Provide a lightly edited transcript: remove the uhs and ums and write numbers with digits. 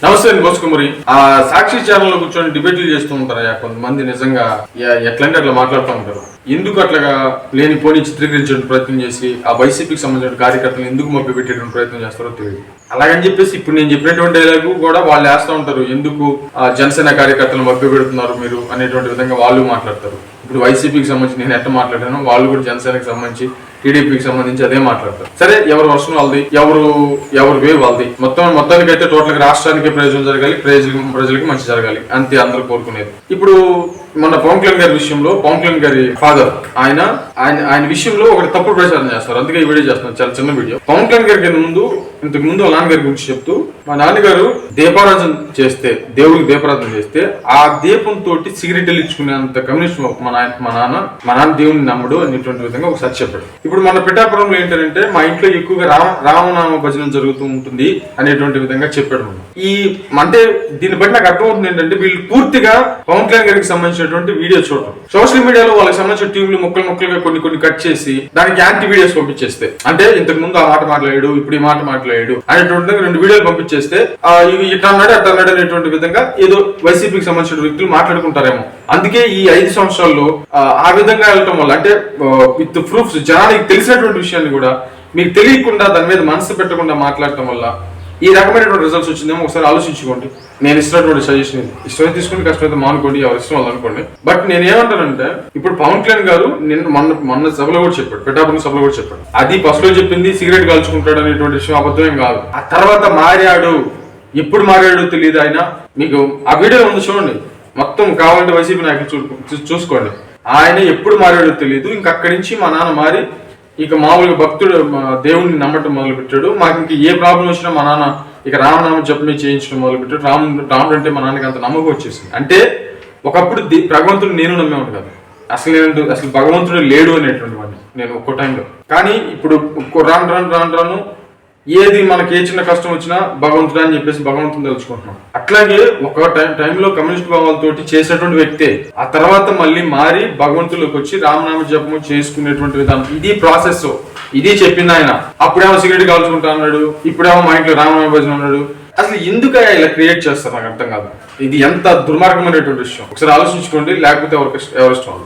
నమస్తే అండి బోసుకుమరి. ఆ సాక్షి ఛానల్ లో కూర్చొని డిబేట్లు చేస్తూ ఉంటారు కొంతమంది. నిజంగా ఎట్లంటే అట్లా మాట్లాడుతూ ఉంటారు. ఎందుకు అట్లాగా లేని పోనీ చిత్రీకరించే ప్రయత్నం చేసి ఆ వైసీపీకి సంబంధించిన కార్యకర్తలు ఎందుకు మభ్య పెట్టేటువంటి ప్రయత్నం చేస్తారో తెలియదు. అలాగని చెప్పేసి ఇప్పుడు నేను చెప్పినటువంటి డైలాగు కూడా వాళ్ళు వేస్తూ ఉంటారు. ఎందుకు జనసేన కార్యకర్తలు మభ్య పెడుతున్నారు మీరు అనేటువంటి విధంగా వాళ్ళు మాట్లాడతారు. ఇప్పుడు వైసీపీకి సంబంధించి నేను ఎట్లా మాట్లాడాను, వాళ్ళు కూడా జనసేనకి సంబంధించి టీడీపీకి సంబంధించి అదే మాట్లాడతారు. సరే, ఎవరు వర్షం వాళ్ళది, ఎవరు వే వాళ్ళది. మొత్తానికి అయితే టోటల్ గా రాష్ట్రానికి ప్రయోజనం జరగాలి, ప్రజలకి మంచి జరగాలి, అంతే అందరూ కోరుకునేది. ఇప్పుడు మన పవన్ కళ్యాణ్ గారి విషయంలో, పవన్ కళ్యాణ్ గారి ఫాదర్ ఆయన విషయంలో ఒక తప్పుడు ప్రచారం చేస్తారు. అందుకే ఈ వీడియో చేస్తున్నాను, చాలా చిన్న వీడియో. పవన్ కళ్యాణ్ గారికి ఇంతకు ముందు వాళ్ళ నాన్నగారి గురించి చెప్తూ, మా నాన్నగారు దీపారాధన చేస్తే, దేవుడికి దీపారాధన చేస్తే ఆ దీపంతో సిగరెట్ ఇచ్చుకునేంత కమ్యూనిస్ట్ మా నాన్న దేవుడిని నమ్మడు అనేటువంటి విధంగా ఒక సత్య చెప్పాడు. ఇప్పుడు మన పిఠాపురంలో ఏంటంటే మా ఇంట్లో ఎక్కువగా రామనామ భజన జరుగుతూ ఉంటుంది అనేటువంటి విధంగా చెప్పాడు. అంటే దీన్ని బట్టి నాకు అర్థమవుతుంది ఏంటంటే వీళ్ళు పూర్తిగా పవన్ కళ్యాణ్ గారికి సంబంధించినటువంటి వీడియో చూడటం, సోషల్ మీడియాలో వాళ్ళకి సంబంధించిన టీవీలు ముక్కలుగా కొన్ని కట్ చేసి దానికి యాంటీ వీడియోస్ పంపించేస్తే, అంటే ఇంతకు ముందు ఆ మాట మాట్లాడాడు, ఇప్పుడు ఈ మాట మాట్లాడాడు అనేటువంటి 2 వీడియోలు పంపించేస్తే ఇవి ఇట్లా అన్నాడు అట్లా అన్నాడు అనేటువంటి విధంగా ఏదో వైసీపీకి సంబంధించిన వ్యక్తులు మాట్లాడుకుంటారేమో. అందుకే ఈ 5 సంవత్సరాల్లో ఆ విధంగా వెళ్ళటం వల్ల, అంటే విత్ ప్రూఫ్స్, జనానికి తెలిసినటువంటి విషయాన్ని కూడా మీకు తెలియకుండా దాని మీద మనసు పెట్టకుండా మాట్లాడటం వల్ల ఈ రకమైనటువంటి రిజల్ట్స్ వచ్చిందేమో ఒకసారి ఆలోచించుకోండి. నేను ఇస్తున్నటువంటి సజెషన్ ఇది. ఇష్టమైతే తీసుకుని, కష్టమైతే మానుకోండి, ఎవరు ఇష్టం వాళ్ళు అనుకోండి. బట్ నేను ఏమంటానంటే, ఇప్పుడు పవన్ కళ్యాణ్ గారు మొన్న సభలో కూడా చెప్పాడు, పిఠాపురం సభలో కూడా చెప్పాడు, అది ఫస్ట్ లో చెప్పింది సిగరెట్ కాల్చుకుంటాడు అనేటువంటి విషయం అబద్ధం కాదు. ఆ తర్వాత మారాడు, ఎప్పుడు మారాడు తెలియదు ఆయన. మీకు ఆ వీడియో ఉంది చూడండి, మొత్తం కావాలంటే వైసీపీ నాయకులు చూసుకోండి. ఆయన ఎప్పుడు మారాడో తెలియదు. ఇంక అక్కడి నుంచి మా నాన్న మారి ఇక మామూలుగా భక్తుడు దేవుడిని నమ్మటం మొదలు పెట్టాడు. మాకు ఇంక ఏ ప్రాబ్లం వచ్చినా మా నాన్న ఇక రామనామం జపమే చేయించడం మొదలు పెట్టాడు. రాముడు అంటే మా నాన్నకి అంత నమ్మకం వచ్చేసింది. అంటే ఒకప్పుడు భగవంతుడు నేను నమ్మేవాడు కాదు, అసలు భగవంతుడు లేడు అనేటువంటి వాడిని నేను ఒక్కో టైంలో. కానీ ఇప్పుడు రాను ఏది మనకి ఏ చిన్న కష్టం వచ్చినా భగవంతుడు అని చెప్పేసి భగవంతుని తెలుసుకుంటున్నాం. అట్లాగే ఒక టైంలో కమ్యూనిస్ట్ భావాలతోటి చేసేటువంటి వ్యక్తే ఆ తర్వాత మళ్ళీ మారి భగవంతులోకి వచ్చి రామనామ జపము చేసుకునేటువంటి విధానం. ఇది ప్రాసెస్, ఇది చెప్పింది ఆయన. అప్పుడేమో సిగరెట్ కాల్చుకుంటా అన్నాడు, ఇప్పుడేమో మా ఇంట్లో రామనామ భజన అన్నాడు. అసలు ఎందుకు ఇలా క్రియేట్ చేస్తారు నాకు అర్థం కాదు. ఇది ఎంత దుర్మార్గమైనటువంటి విషయం. ఒకసారి ఆలోచించుకోండి, లేకపోతే ఎవరిష్టం.